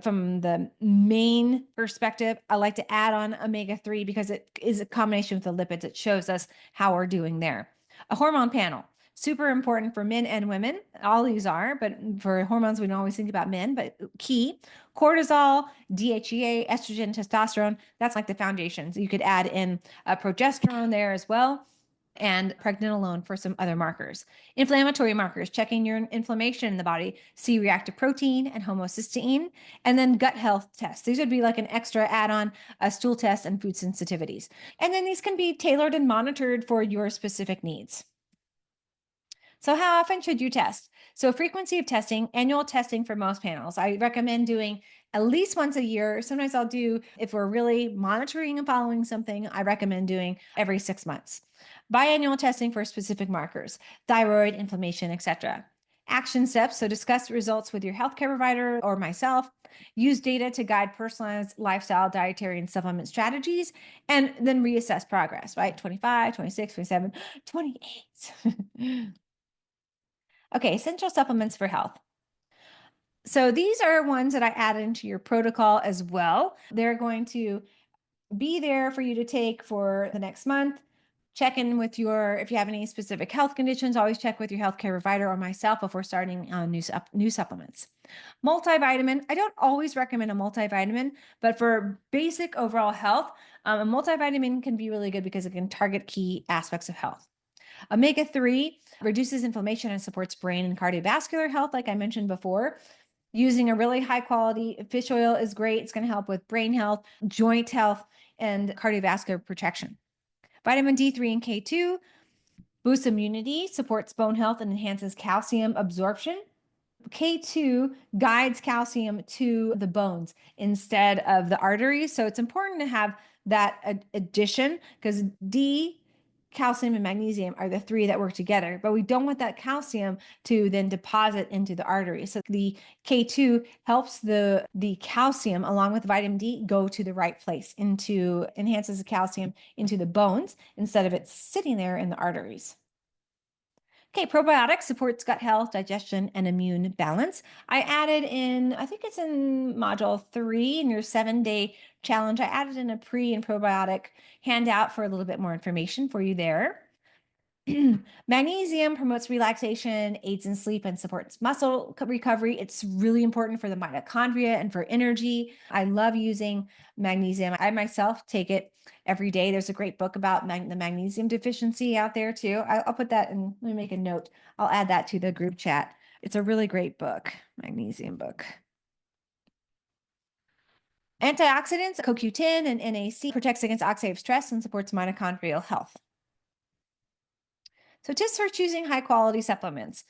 from the main perspective, I like to add on omega-3 because it is a combination with the lipids. It shows us how we're doing there. A hormone panel. Super important for men and women. All these are, but for hormones, we don't always think about men, but key. Cortisol, DHEA, estrogen, testosterone, that's like the foundations. You could add in progesterone there as well, and pregnenolone for some other markers. Inflammatory markers, checking your inflammation in the body, C-reactive protein and homocysteine, and then gut health tests. These would be like an extra add-on, stool test and food sensitivities. And then these can be tailored and monitored for your specific needs. So how often should you test? So frequency of testing, annual testing for most panels. I recommend doing at least once a year. Sometimes I'll do, if we're really monitoring and following something, I recommend doing every 6 months. Biannual testing for specific markers, thyroid, inflammation, etc. Action steps. So discuss results with your healthcare provider or myself. Use data to guide personalized lifestyle, dietary, and supplement strategies, and then reassess progress, right? 25, 26, 27, 28. Okay, essential supplements for health. So these are ones that I added into your protocol as well. They're going to be there for you to take for the next month. Check in with if you have any specific health conditions, always check with your healthcare provider or myself before starting on new supplements. Multivitamin, I don't always recommend a multivitamin, but for basic overall health, a multivitamin can be really good because it can target key aspects of health. Omega-3 reduces inflammation and supports brain and cardiovascular health, like I mentioned before. Using a really high quality fish oil is great. It's going to help with brain health, joint health, and cardiovascular protection. Vitamin D3 and K2 boosts immunity, supports bone health, and enhances calcium absorption. K2 guides calcium to the bones instead of the arteries. So it's important to have that addition because D, calcium, and magnesium are the three that work together, but we don't want that calcium to then deposit into the artery. So the K2 helps the calcium along with vitamin D go to the right place, enhances the calcium into the bones instead of it sitting there in the arteries. Okay, probiotics supports gut health, digestion, and immune balance. I added in, I think it's in module 3 in your 7-day challenge, I added in a pre and probiotic handout for a little bit more information for you there. Magnesium promotes relaxation, aids in sleep, and supports muscle recovery. It's really important for the mitochondria and for energy. I love using magnesium. I myself take it every day. There's a great book about the magnesium deficiency out there too. I'll put that in, let me make a note. I'll add that to the group chat. It's a really great book, magnesium book. Antioxidants, CoQ10 and NAC protects against oxidative stress and supports mitochondrial health. So tips for choosing high quality supplements.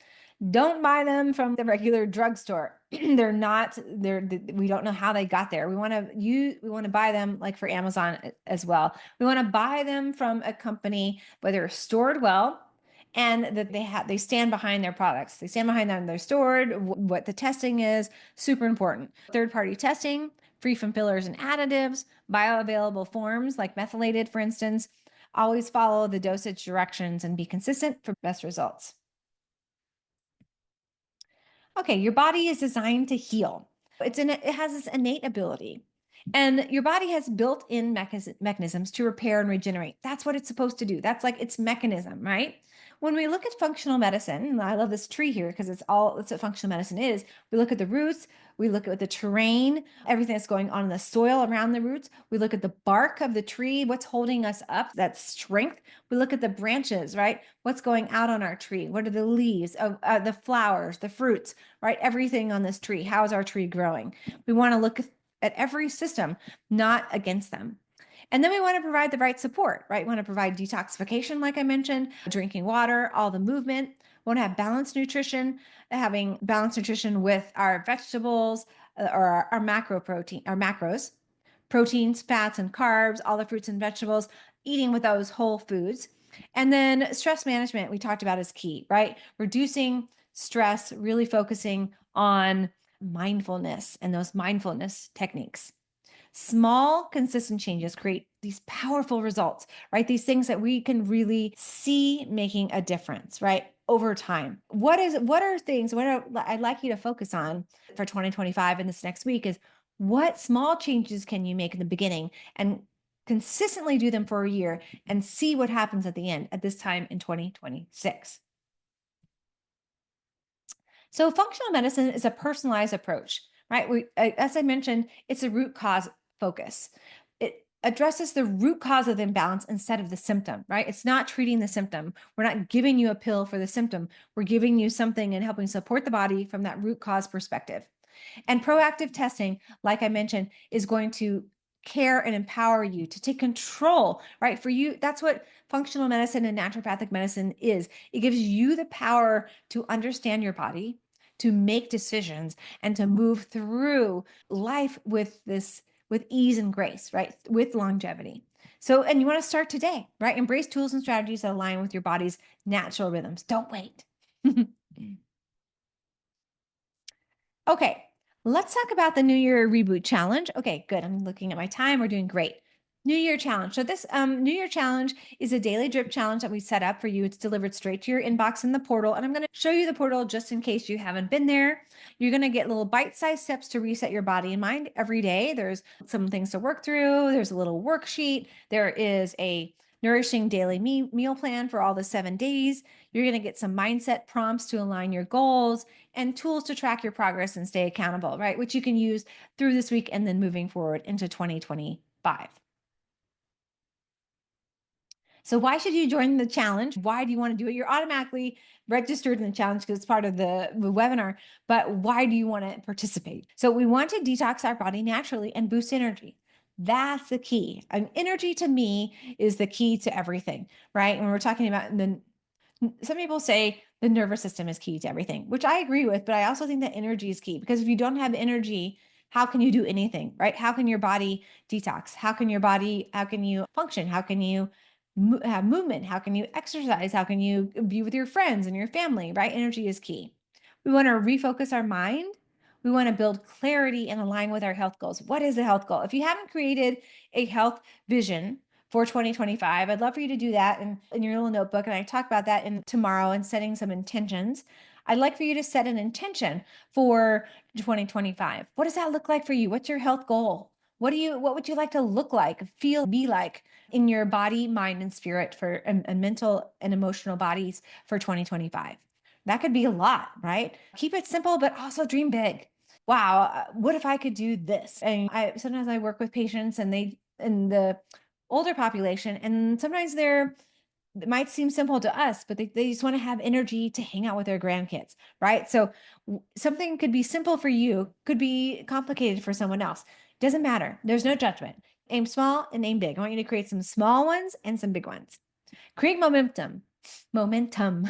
Don't buy them from the regular drugstore. We don't know how they got there. We want to buy them like for Amazon as well. We want to buy them from a company where they're stored well and that they stand behind their products. They stand behind them, they're stored, what the testing is, super important. Third-party testing, free from fillers and additives, bioavailable forms like methylated, for instance. Always follow the dosage directions and be consistent for best results. Okay, your body is designed to heal. It has this innate ability. And your body has built-in mechanisms to repair and regenerate. That's what it's supposed to do. That's like its mechanism, right? When we look at functional medicine, and I love this tree here because that's what functional medicine is. We look at the roots, we look at the terrain, everything that's going on in the soil around the roots. We look at the bark of the tree, what's holding us up, that strength. We look at the branches, right? What's going out on our tree? What are the leaves, the flowers, the fruits, right? Everything on this tree. How is our tree growing? We want to look at every system, not against them. And then we want to provide the right support, right? We want to provide detoxification, like I mentioned, drinking water, all the movement. We want to have balanced nutrition, having balanced nutrition with our vegetables or our macro protein, our macros, proteins, fats, and carbs, all the fruits and vegetables, eating with those whole foods. And then stress management, we talked about is key, right? Reducing stress, really focusing on mindfulness and those mindfulness techniques. Small, consistent changes create these powerful results, right? These things that we can really see making a difference, right? Over time. What I'd like you to focus on for 2025 and this next week is what small changes can you make in the beginning and consistently do them for a year and see what happens at the end at this time in 2026. So functional medicine is a personalized approach, right? As I mentioned, it's a root cause focus. It addresses the root cause of the imbalance instead of the symptom, right? It's not treating the symptom. We're not giving you a pill for the symptom. We're giving you something and helping support the body from that root cause perspective. And proactive testing, like I mentioned, is going to care and empower you to take control, right? For you, that's what functional medicine and naturopathic medicine is. It gives you the power to understand your body, to make decisions, and to move through life with ease and grace, right? With longevity. So, and you want to start today, right? Embrace tools and strategies that align with your body's natural rhythms. Don't wait. Okay, let's talk about the New Year Reboot Challenge. Okay, good. I'm looking at my time. We're doing great. New Year Challenge. So this New Year Challenge is a daily drip challenge that we set up for you. It's delivered straight to your inbox in the portal. And I'm going to show you the portal just in case you haven't been there. You're going to get little bite-sized steps to reset your body and mind every day. There's some things to work through. There's a little worksheet. There is a nourishing daily meal plan for all the 7 days. You're going to get some mindset prompts to align your goals and tools to track your progress and stay accountable, right? Which you can use through this week and then moving forward into 2025. So why should you join the challenge? Why do you want to do it? You're automatically registered in the challenge because it's part of the webinar, but why do you want to participate? So we want to detox our body naturally and boost energy. That's the key. Energy to me is the key to everything, right? When we're talking about some people say the nervous system is key to everything, which I agree with, but I also think that energy is key because if you don't have energy, how can you do anything, right? How can your body detox? How can you function? How can you have movement? How can you exercise? How can you be with your friends and your family, right? Energy is key. We want to refocus our mind. We want to build clarity and align with our health goals. What is a health goal? If you haven't created a health vision for 2025, I'd love for you to do that in your little notebook. And I talk about that in tomorrow and setting some intentions. I'd like for you to set an intention for 2025. What does that look like for you? What's your health goal? What would you like to look like, feel, be like in your body, mind, and spirit for and mental and emotional bodies for 2025? That could be a lot, right? Keep it simple, but also dream big. Wow, what if I could do this? And I sometimes I work with patients and they in the older population, and sometimes it might seem simple to us, but they just want to have energy to hang out with their grandkids, right? So something could be simple for you, could be complicated for someone else. Doesn't matter. There's no judgment. Aim small and aim big. I want you to create some small ones and some big ones. Create momentum. Momentum.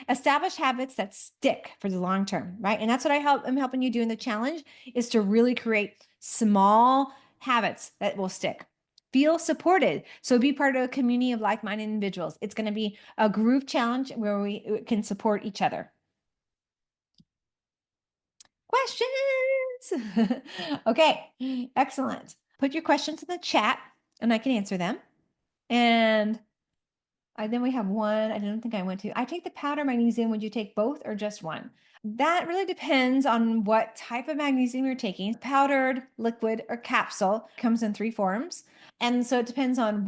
Establish habits that stick for the long term, right? And that's what I'm helping you do in the challenge is to really create small habits that will stick. Feel supported. So be part of a community of like-minded individuals. It's going to be a group challenge where we can support each other. Questions? Okay, excellent. Put your questions in the chat and I can answer them. And then we have one. I don't think I went to. I take the powder magnesium. Would you take both or just one? That really depends on what type of magnesium you're taking. Powdered, liquid, or capsule comes in 3 forms. And so it depends on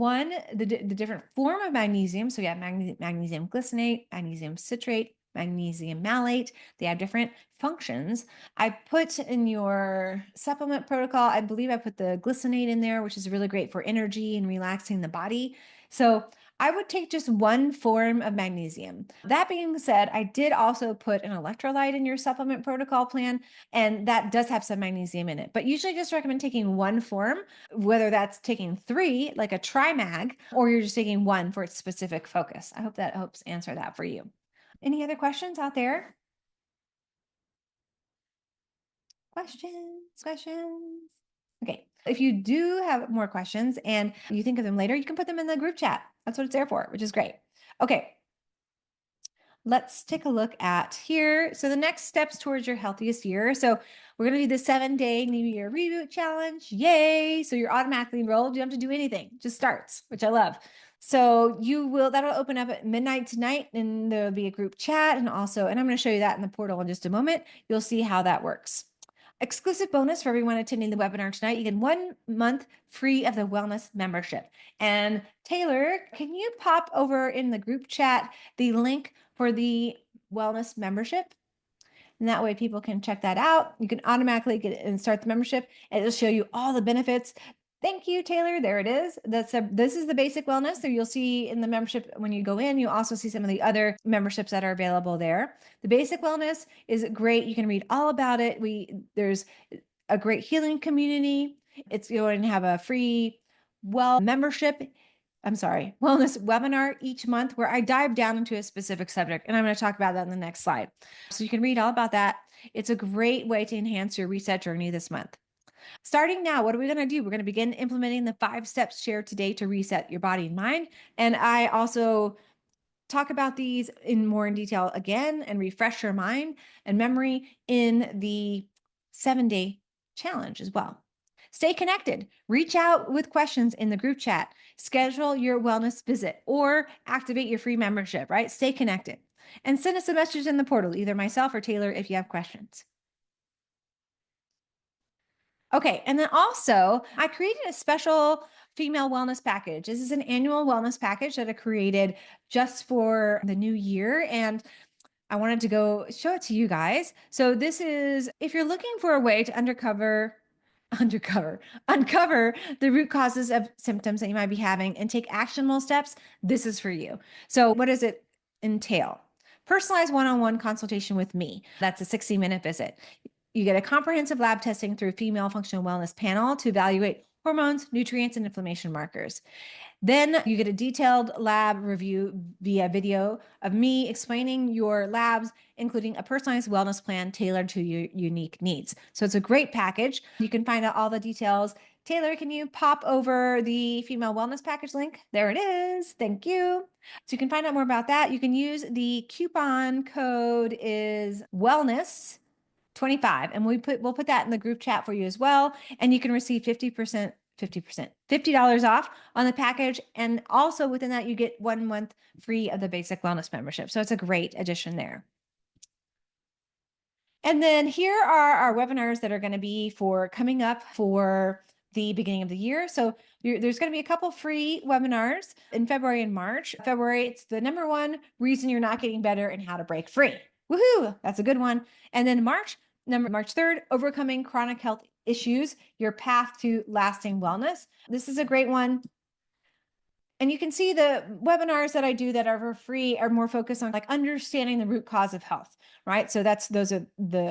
the different form of magnesium. So you have magnesium glycinate, magnesium citrate, magnesium malate. They have different functions. I put in your supplement protocol, I believe I put the glycinate in there, which is really great for energy and relaxing the body. So I would take just one form of magnesium. That being said, I did also put an electrolyte in your supplement protocol plan, and that does have some magnesium in it. But usually just recommend taking one form, whether that's taking three, like a trimag, or you're just taking one for its specific focus. I hope that helps answer that for you. Any other questions out there? Questions. Okay. If you do have more questions and you think of them later, you can put them in the group chat. That's what it's there for, which is great. Okay. Let's take a look at here. So the next steps towards your healthiest year. So we're going to do the 7-day New Year reboot challenge. Yay. So you're automatically enrolled. You don't have to do anything. It just starts, which I love. So that'll open up at midnight tonight, and there'll be a group chat, and I'm going to show you that in the portal in just a moment. You'll see how that works. Exclusive bonus for everyone attending the webinar tonight. You get 1 month free of the wellness membership. And Taylor, can you pop over in the group chat the link for the wellness membership? And that way people can check that out. You can automatically get and start the membership, and it'll show you all the benefits. Thank you, Taylor. There it is. This is the basic wellness. So you'll see in the membership when you go in, you also see some of the other memberships that are available there. The basic wellness is great. You can read all about it. There's a great healing community. It's going to have a free wellness webinar each month where I dive down into a specific subject. And I'm going to talk about that in the next slide. So you can read all about that. It's a great way to enhance your reset journey this month. Starting now, what are we going to do? We're going to begin implementing the 5 steps shared today to reset your body and mind. And I also talk about these in detail again and refresh your mind and memory in the 7-day challenge as well. Stay connected. Reach out with questions in the group chat. Schedule your wellness visit or activate your free membership, right? Stay connected. And send us a message in the portal, either myself or Taylor, if you have questions. Okay. And then also, I created a special female wellness package. This is an annual wellness package that I created just for the new year. And I wanted to go show it to you guys. So this is, if you're looking for a way to uncover the root causes of symptoms that you might be having and take actionable steps, this is for you. So what does it entail? Personalized one-on-one consultation with me. That's a 60-minute visit. You get a comprehensive lab testing through female functional wellness panel to evaluate hormones, nutrients, and inflammation markers. Then you get a detailed lab review via video of me explaining your labs, including a personalized wellness plan tailored to your unique needs. So it's a great package. You can find out all the details. Taylor, can you pop over the female wellness package link? There it is. Thank you. So you can find out more about that. You can use the coupon code is wellness 25, and we'll put that in the group chat for you as well, and you can receive $50 off on the package, and also within that you get 1 month free of the basic wellness membership. So it's a great addition there. And then here are our webinars that are going to be coming up for the beginning of the year. So there's going to be a couple free webinars in February and March. February, it's the number 1 reason you're not getting better and how to break free. Woohoo! That's a good one. And then March 3rd, overcoming chronic health issues, your path to lasting wellness. This is a great one. And you can see the webinars that I do that are for free are more focused on like understanding the root cause of health, right? So those are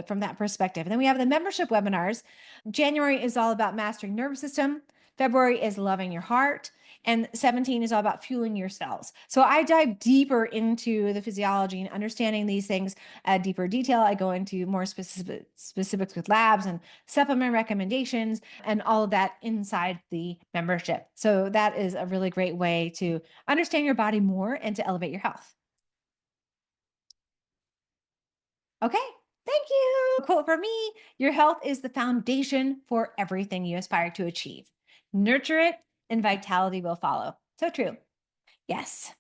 from that perspective. And then we have the membership webinars. January is all about mastering nervous system. February is loving your heart. And 17 is all about fueling your cells. So I dive deeper into the physiology and understanding these things at deeper detail. I go into more specifics with labs and supplement recommendations and all of that inside the membership. So that is a really great way to understand your body more and to elevate your health. Okay. Thank you. Quote for me, your health is the foundation for everything you aspire to achieve. Nurture it and vitality will follow. So true. Yes.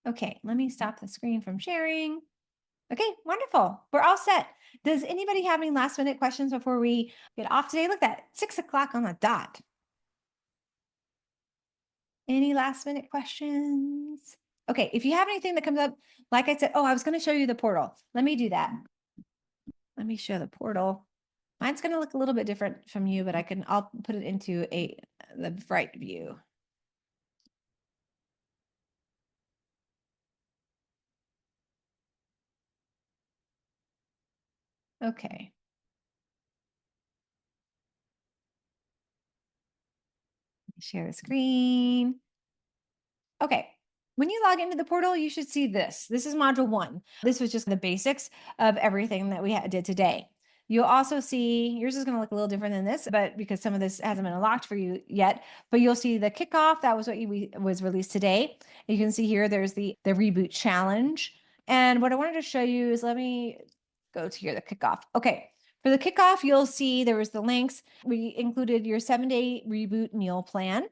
Okay, let me stop the screen from sharing. Okay, wonderful. We're all set. Does anybody have any last minute questions before we get off today? Look at that, 6 o'clock on the dot. Any last minute questions? Okay, if you have anything that comes up, like I said, I was going to show you the portal. Let me do that. Let me show the portal. Mine's going to look a little bit different from you, but I'll put it into the bright view. Okay. Share the screen. Okay. When you log into the portal, you should see this. This is module one. This was just the basics of everything that we did today. You'll also see, yours is going to look a little different than this, but because some of this hasn't been unlocked for you yet, but you'll see the kickoff. That was what was released today. You can see here, there's the reboot challenge. And what I wanted to show you is, let me go to here, the kickoff. Okay. For the kickoff, you'll see there was the links. We included your 7-day reboot meal plan.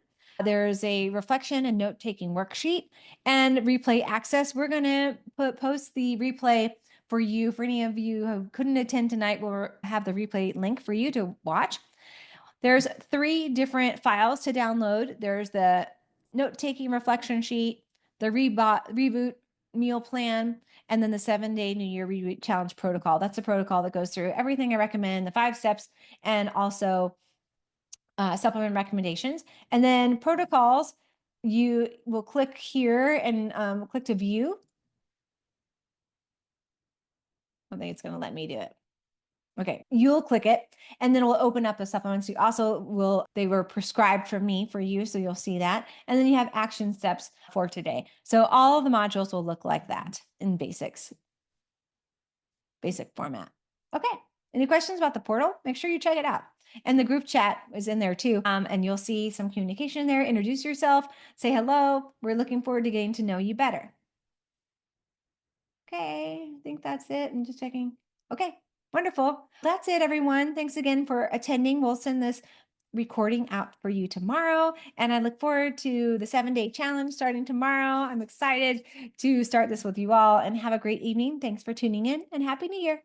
There's a reflection and note-taking worksheet and replay access. We're going to post the replay for you. For any of you who couldn't attend tonight, we'll have the replay link for you to watch. There's 3 different files to download. There's the note-taking reflection sheet, the reboot meal plan, and then the 7-day New Year reboot challenge protocol. That's a protocol that goes through everything I recommend, the 5 steps, and also supplement recommendations. And then protocols, you will click here and click to view. I think it's going to let me do it. Okay, you'll click it and then it will open up the supplements. You also they were prescribed for me for you, so you'll see that. And then you have action steps for today. So all of the modules will look like that in basic format. Okay, any questions about the portal? Make sure you check it out. And the group chat is in there too. And you'll see some communication there. Introduce yourself, say hello. We're looking forward to getting to know you better. Okay, I think that's it. I'm just checking. Okay, wonderful. That's it, everyone. Thanks again for attending. We'll send this recording out for you tomorrow. And I look forward to the 7-day challenge starting tomorrow. I'm excited to start this with you all and have a great evening. Thanks for tuning in and Happy New Year.